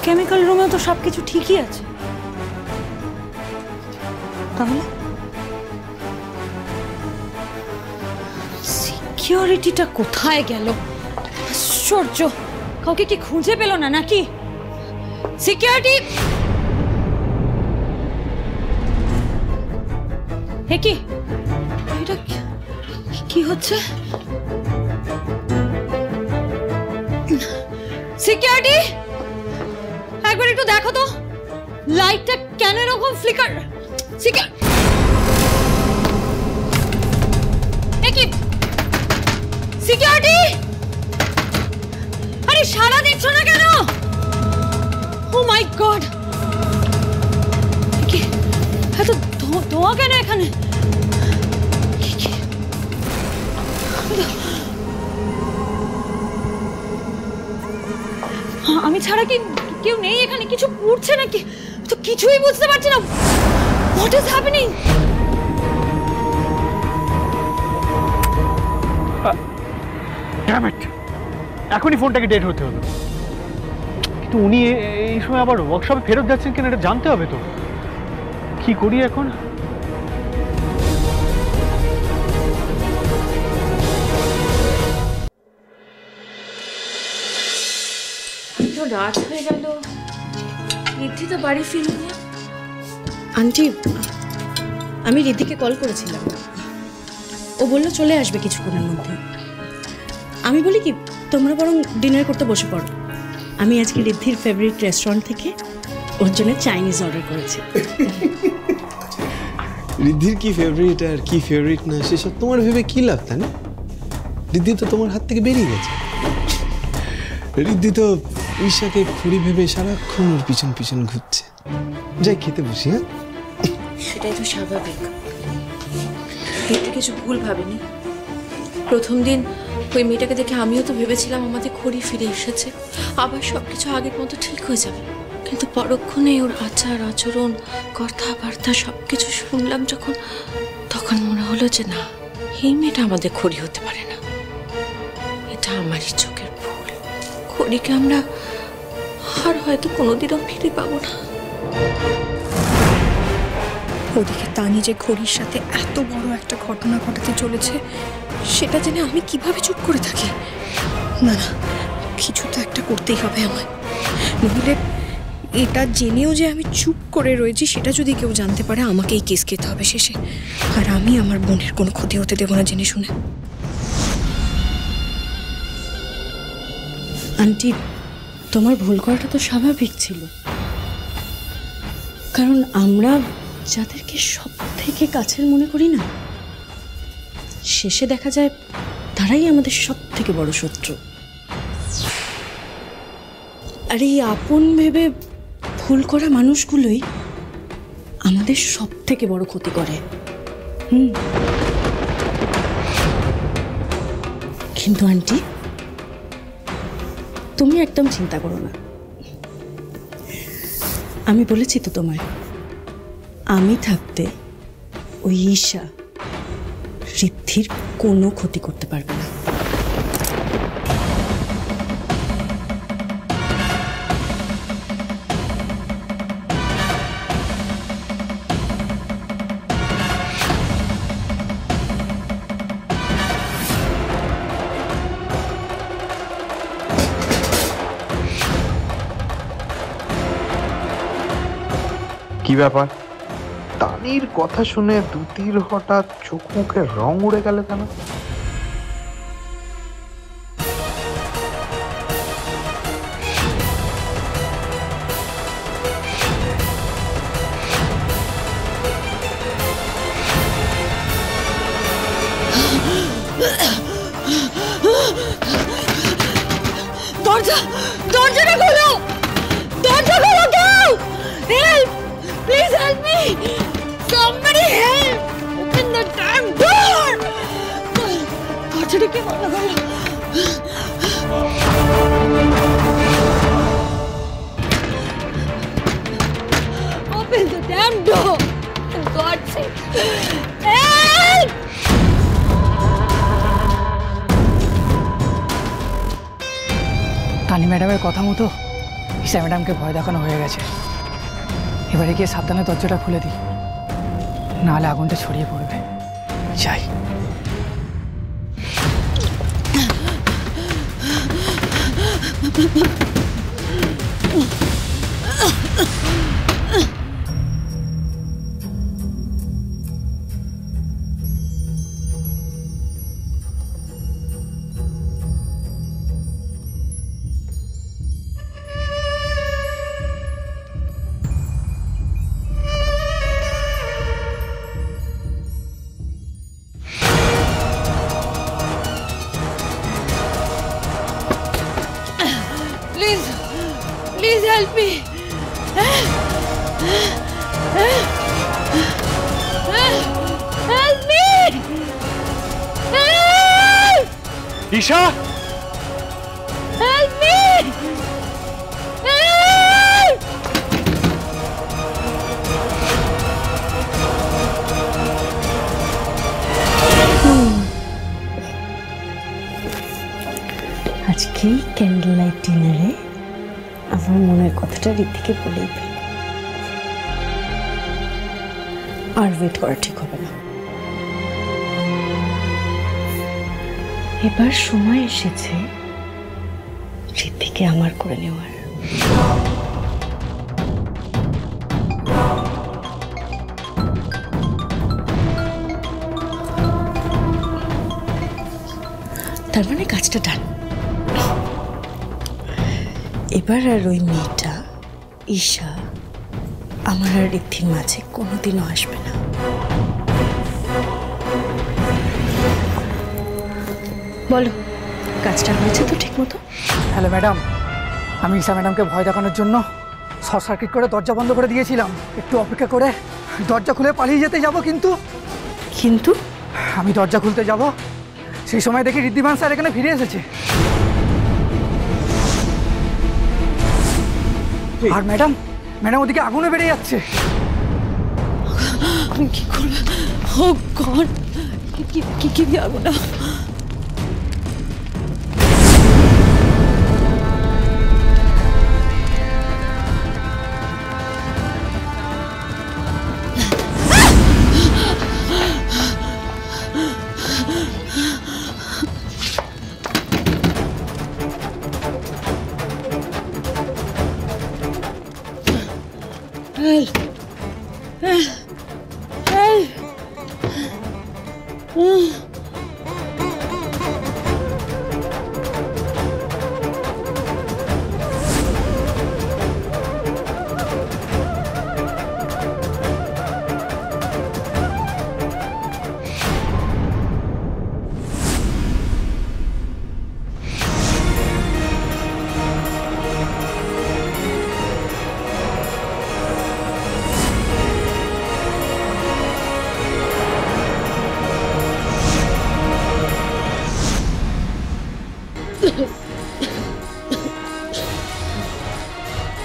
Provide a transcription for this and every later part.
Chemical রুমে তো সবকিছু ঠিকই আছে, তাহলে সিকিউরিটিটা কোথায় গেল? আশ্চর্য, কাউকে কি খুঁজে পেল না নাকি? সিকিউরিটি, কি এটা কি হচ্ছে? সিকিউরিটি, একবার একটু দেখো তো লাইটটা কেন এরকম ফ্লিকার। সিকিউরিটি, আরে সাড়া দিচ্ছ না কেন? ও মাই গড, কি এত ধোঁয়া কেন এখানে? আমি ছাড়া কি কেউ নেই এখানে? কিছু পুড়ছে নাকি? তো কিছুই বুঝতে পারছি না। What is happening? Damn it, এখনই ফোনটাকে ডেট হতে হলো। কিন্তু উনি এই সময় আবার ওয়ার্কশপে ফেরত যাচ্ছেন কিনা এটা জানতে হবে তো। কি করি এখন? রাত হয়ে গেল, রিদ্ধি তো বাড়ি ফিরল। আন্টি, আমি রিদ্ধিকে কল করেছিলাম, ও বললো চলে আসবে কিছুক্ষণের মধ্যে। আমি বলি কি, তোমরা বরং ডিনার করতে বসে পড়ো। আমি আজকে রিদ্ধির ফেভারিট রেস্টুরেন্ট থেকে ওর জন্য চাইনিজ অর্ডার করেছি। রিদ্ধির কি ফেভারিট আর কি ফেভারিট না সেসব তোমার ভেবে কি লাভ, তাই না? রিদ্ধি তো তোমার হাত থেকে বেরিয়ে গেছে। রিদ্ধি তো ঈশাকে খুঁড়ি ভেবে সারাক্ষণ ওর পিছন পিছন ঘুরছে। যাই খেতে বসি। হ্যাঁ, সেটাই তো স্বাভাবিক। রিদ্ধি কিছু ভুল ভাবেনি। প্রথম দিন ওই মেয়েটাকে দেখে আমিও তো ভেবেছিলাম আমাদের খড়ি ফিরে এসেছে, আবার সবকিছু আগের মতো ঠিক হয়ে যাবে। কিন্তু পরক্ষণে ওর আচার আচরণ কথাবার্তা সবকিছু শুনলাম যখন, তখন মনে হলো যে না, এই মেয়েটা আমাদের খড়ি হতে পারে না। এটা আমারই চোখের ভুল। খড়িকে আমরা আর হয়তো কোনোদিনও ফিরে পাবো না। ওদিকে তানি যে ঘড়ির সাথে এত বড় একটা ঘটনা ঘটাতে চলেছে সেটা জেনে আমি কিভাবে চুপ করে থাকি? না না, কিছু তো একটা করতেই হবে আমায়, নইলে এটা জেনেও যে আমি চুপ করে রয়েছি সেটা যদি কেউ জানতে পারে আমাকেই কেস খেতে হবে শেষে। আর আমি আমার বোনের কোনো ক্ষতি হতে দেবো না জেনে শুনে। আন্টি, তোমার ভুল করাটা তো স্বাভাবিক ছিল, কারণ আমরা যাদেরকে সব থেকে কাছের মনে করি না, শেষে দেখা যায় তারাই আমাদের সব থেকে বড় শত্রু। আর এই আপন ভেবে ভুল করা মানুষগুলোই আমাদের সব থেকে বড় ক্ষতি করে। কিন্তু আন্টি, তুমি একদম চিন্তা করো না। আমি বলেছি তো তোমায়, আমি থাকতে ওই ঈশা রিদ্ধির কোনো ক্ষতি করতে পারবে না। কি ব্যাপার? তানির কথা শুনে দুতির হঠাৎ চোখ মুখে রং উড়ে গেল কেন? দরজাটা খোলো, দরজা খোলো, কেউ help, please help me, somebody help, open the damn door, দরজাটা কে বন্ধ করলো? Open the damn door, for God's sake, help! তানি ম্যাডামের কথা মতো ঈশা ম্যাডামকে ভয় দেখানো হয়ে গেছে। এবারে গিয়ে সাবধানে দরজাটা খুলে দিই, নাহলে আগুনটা ছড়িয়ে পড়বে। যাই। Please help me. Help me. Help! Isha, Help me. Help! আজকে ক্যান্ডেল লাইট ডিনারে আমার মনের কথাটা ঋদ্ধিকে বলেই ফেলি। আর ওয়েট করা ঠিক হবে না। এবার সময় এসেছে ঋদ্ধিকে আমার করে নেওয়ার। তার মানে কাজটা ডান। এবার আর ওই মেয়েটা ঈশা আমার আর ঋদ্ধির মাঝে কোনোদিনও আসবে না। বলো, কাজটা হয়েছে তো ঠিক মতো? হ্যালো ম্যাডাম, আমি ঈশা ম্যাডামকে ভয় দেখানোর জন্য শর্ট সার্কিট করে দরজা বন্ধ করে দিয়েছিলাম। একটু অপেক্ষা করে দরজা খুলে পালিয়ে যেতে যাব, কিন্তু আমি দরজা খুলতে যাব, সেই সময় দেখি ঋদ্ধিমান স্যার এখানে ফিরে এসেছে। আর ম্যাডাম ওদিকে আগুনে বেড়ে যাচ্ছে। আমি কি করবো? ও গড, কি আগুন!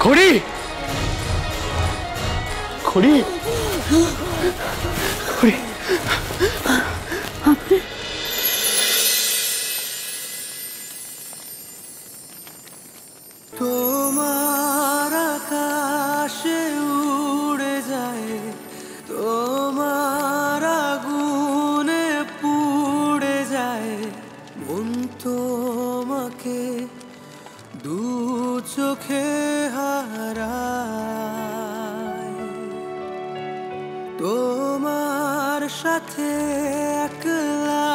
খড়ি, খড়ি, খড়ি, তোমার আকাশে উড়ে যায়, তোমার আগুনে পুড়ে যায় মন, তোমাকে দু চোখে হারায়। তোমার সাথে একলা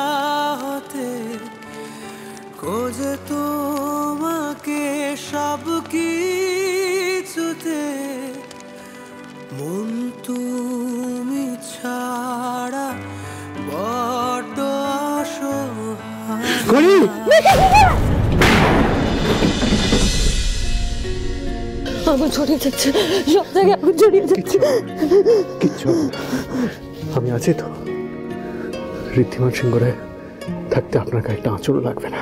হতে খোঁজে তোমাকে সব কিছুতে মন, তুমি ছাড়া বড্ড অসহায়। আগুন ছড়িয়ে যাচ্ছে, সব জায়গায় আগুন ছড়িয়ে যাচ্ছে। কিচ্ছু আমি আছি তো। ঋদ্ধিমান সিংহরে থাকতে আপনার গায়ে একটা আঁচড়ও লাগবে না।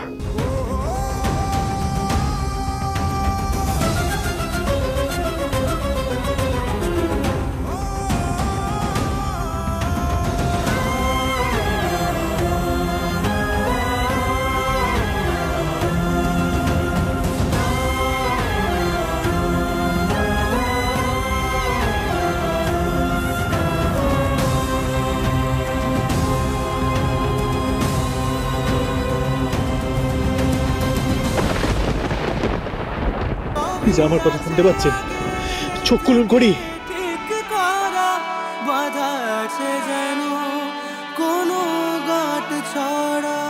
প্লিজ আমার কথা শুনতে পাচ্ছেন? চোখ খুলুন করি। ঠিক করা বাধা আছে যেন কোনো গাঁট ছড়া,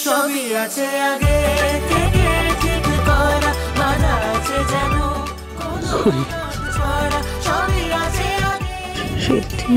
সবই আছে আগে থেকে ঠিক করা বাধা আছে যেন কোনো গাঁট ছড়া, সবই আছে আগে। সত্যি